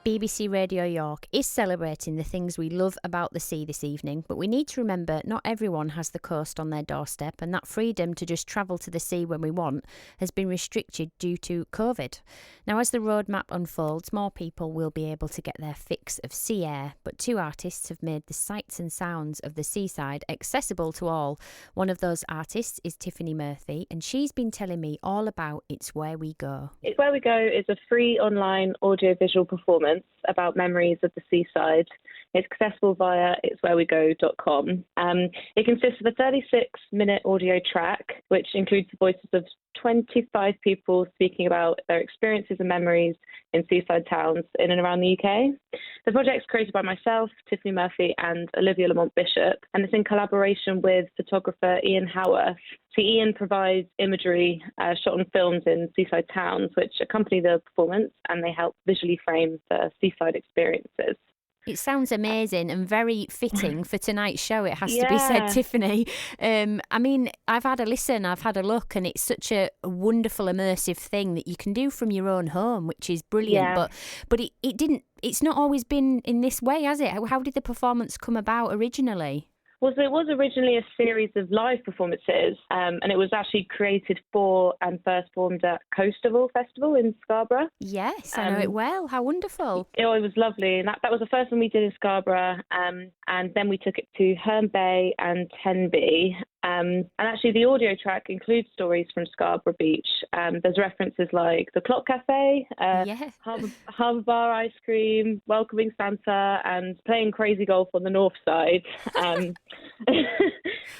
BBC Radio York is celebrating the things we love about the sea this evening, but we need to remember not everyone has the coast on their doorstep, and that freedom to just travel to the sea when we want has been restricted due to COVID. Now, as the roadmap unfolds, more people will be able to get their fix of sea air, but two artists have made the sights and sounds of the seaside accessible to all. One of those artists is Tiffany Murphy, and she's been telling me all about It's Where We Go. It's Where We Go is a free online audiovisual performance about memories of the seaside. It's accessible via itswherewego.com. It consists of a 36-minute audio track, which includes the voices of 25 people speaking about their experiences and memories in seaside towns in and around the UK. The project's created by myself, Tiffany Murphy, and Olivia Lamont Bishop, and it's in collaboration with photographer Ian Howarth. So Ian provides imagery shot on films in seaside towns, which accompany the performance, and they help visually frame the seaside experiences. It sounds amazing and very fitting for tonight's show, it has to be said, Tiffany. I mean, I've had a listen, I've had a look, and it's such a wonderful, immersive thing that you can do from your own home, which is brilliant. Yeah. But it's not always been in this way, has it? How did the performance come about originally? Well, so it was originally a series of live performances, and it was actually created for and first formed at Coastival Festival in Scarborough. Yes, I know it well. How wonderful. It was lovely. And that was the first one we did in Scarborough, and then we took it to Herne Bay and Tenby. And actually, the audio track includes stories from Scarborough Beach. There's references like the Clock Cafe, Harbour Bar ice cream, welcoming Santa, and playing crazy golf on the north side.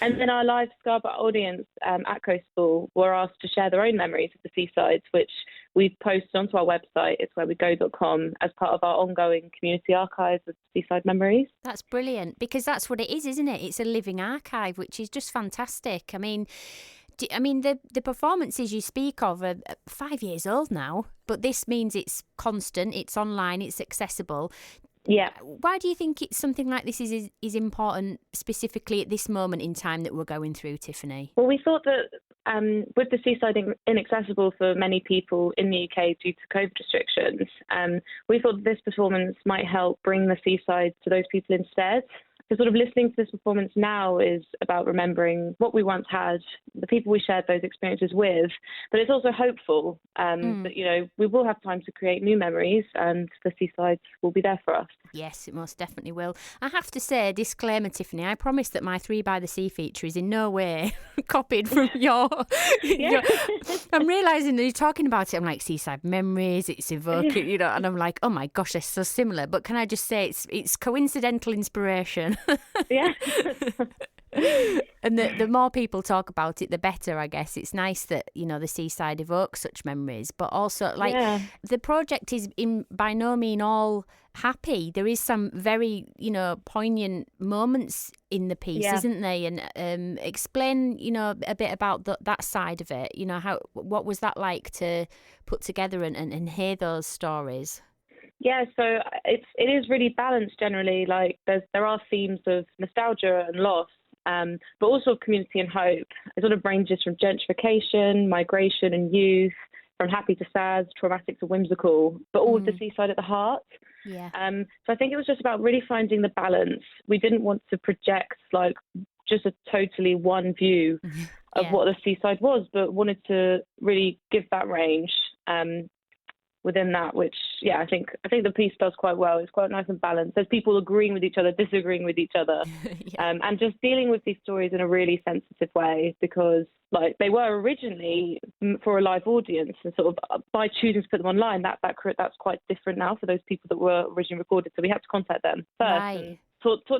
And then our live Scarborough audience at Coastal were asked to share their own memories of the seasides, which we've posted onto our website, itswherewego.com, as part of our ongoing community archive of seaside memories. That's brilliant, because that's what it is, isn't it? It's a living archive, which is just fantastic. I mean, the performances you speak of are 5 years old now, but this means it's constant, it's online, it's accessible. Yeah. Why do you think it's something like this is important specifically at this moment in time that we're going through, Tiffany? Well, we thought that with the seaside inaccessible for many people in the UK due to COVID restrictions, we thought that this performance might help bring the seaside to those people instead. So sort of listening to this performance now is about remembering what we once had, the people we shared those experiences with, but it's also hopeful that, you know, we will have time to create new memories and the seaside will be there for us. Yes, it most definitely will. I have to say, disclaimer, Tiffany, I promise that my 3 by the Sea feature is in no way copied from your... I'm realising that you're talking about it, I'm like, seaside memories, it's evoking, you know, and I'm like, oh my gosh, they're so similar. But can I just say it's coincidental inspiration? Yeah. And the more people talk about it, the better, I guess. It's nice that, you know, the seaside evokes such memories, but also, the project is by no means all happy. There is some very, you know, poignant moments in the piece, isn't there? And explain, you know, a bit about that side of it. You know, what was that like to put together and hear those stories? Yeah, so it is really balanced generally. Like there are themes of nostalgia and loss, but also community and hope. It sort of ranges from gentrification, migration and youth, from happy to sad, traumatic to whimsical, but all with the seaside at the heart. Yeah. So I think it was just about really finding the balance. We didn't want to project like just a totally one view of what the seaside was, but wanted to really give that range. Within that, which, I think the piece does quite well. It's quite nice and balanced. There's people agreeing with each other, disagreeing with each other, and just dealing with these stories in a really sensitive way, because like they were originally for a live audience, and sort of by choosing to put them online, that's quite different now for those people that were originally recorded. So we had to contact them first. Right.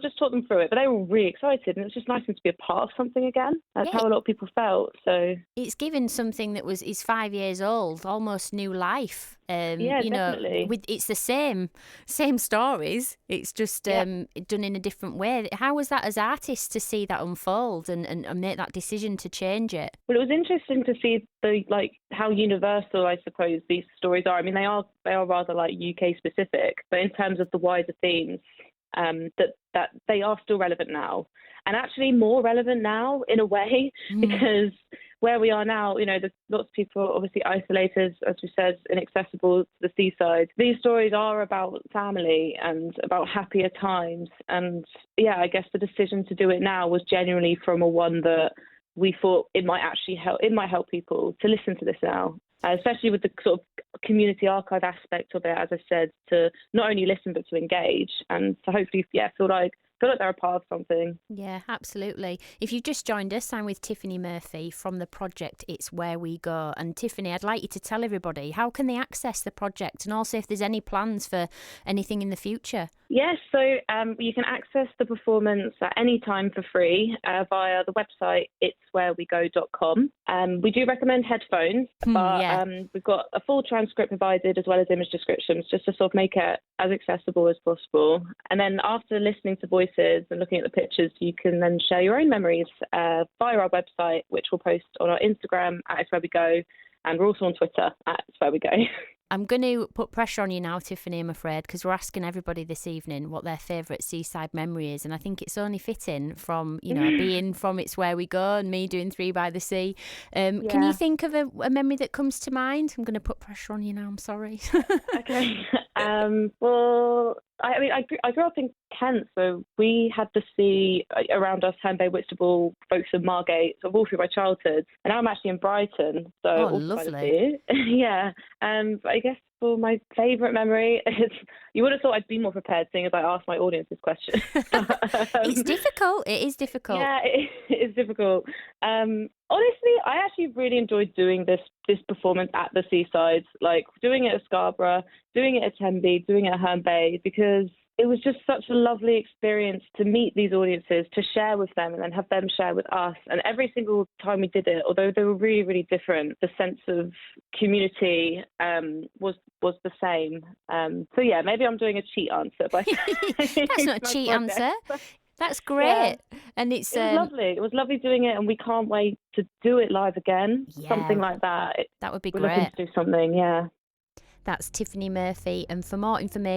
Just talk them through it, but they were really excited, and it's just nice to be a part of something again. That's how a lot of people felt. So it's given something that is 5 years old almost new life. You definitely. know, it's the same stories. It's just done in a different way. How was that as artists to see that unfold and make that decision to change it? Well, it was interesting to see how universal, I suppose, these stories are. I mean, they are rather like UK specific, but in terms of the wider themes. That they are still relevant now, and actually more relevant now in a way, because where we are now, there's lots of people obviously isolated, as we said, inaccessible to the seaside. These stories are about family and about happier times. And yeah, I guess the decision to do it now was genuinely from a one that we thought it might actually help. It might help people to listen to this now, especially with the sort of community archive aspect of it. As I said, to not only listen but to engage, and to hopefully, feel like they're a part of something. Yeah, absolutely. If you've just joined us, I'm with Tiffany Murphy from the project It's Where We Go. And Tiffany, I'd like you to tell everybody, how can they access the project, and also if there's any plans for anything in the future? Yes, so you can access the performance at any time for free via the website itswherewego.com. We do recommend headphones, but we've got a full transcript provided as well as image descriptions, just to sort of make it as accessible as possible. And then after listening to voices and looking at the pictures, you can then share your own memories via our website, which we'll post on our Instagram at It's Where We Go, and we're also on Twitter at It's Where We Go. I'm going to put pressure on you now, Tiffany, I'm afraid, because we're asking everybody this evening what their favourite seaside memory is. And I think it's only fitting from, being from It's Where We Go and me doing 3 by the Sea. Can you think of a memory that comes to mind? I'm going to put pressure on you now, I'm sorry. Okay. Well, I grew up in Kent, so we had the sea around us, Herne Bay, Whitstable, Folkestone, Margate, so all through my childhood. And now I'm actually in Brighton, so also by the sea. Yeah. But I guess for my favourite memory, you would have thought I'd be more prepared, seeing as I asked my audience this question. It's difficult. It is difficult. Yeah, it is difficult. Honestly, I actually really enjoyed doing this performance at the seaside, like doing it at Scarborough, doing it at Tenby, doing it at Herne Bay, because it was just such a lovely experience to meet these audiences, to share with them and then have them share with us. And every single time we did it, although they were really, really different, the sense of community was the same. So yeah, maybe I'm doing a cheat answer. But That's not a cheat answer. That's great. Yeah. And it was lovely. It was lovely doing it, and we can't wait to do it live again. Yeah, something like that. That would be We're great. looking to do something, yeah. That's Tiffany Murphy. And for more information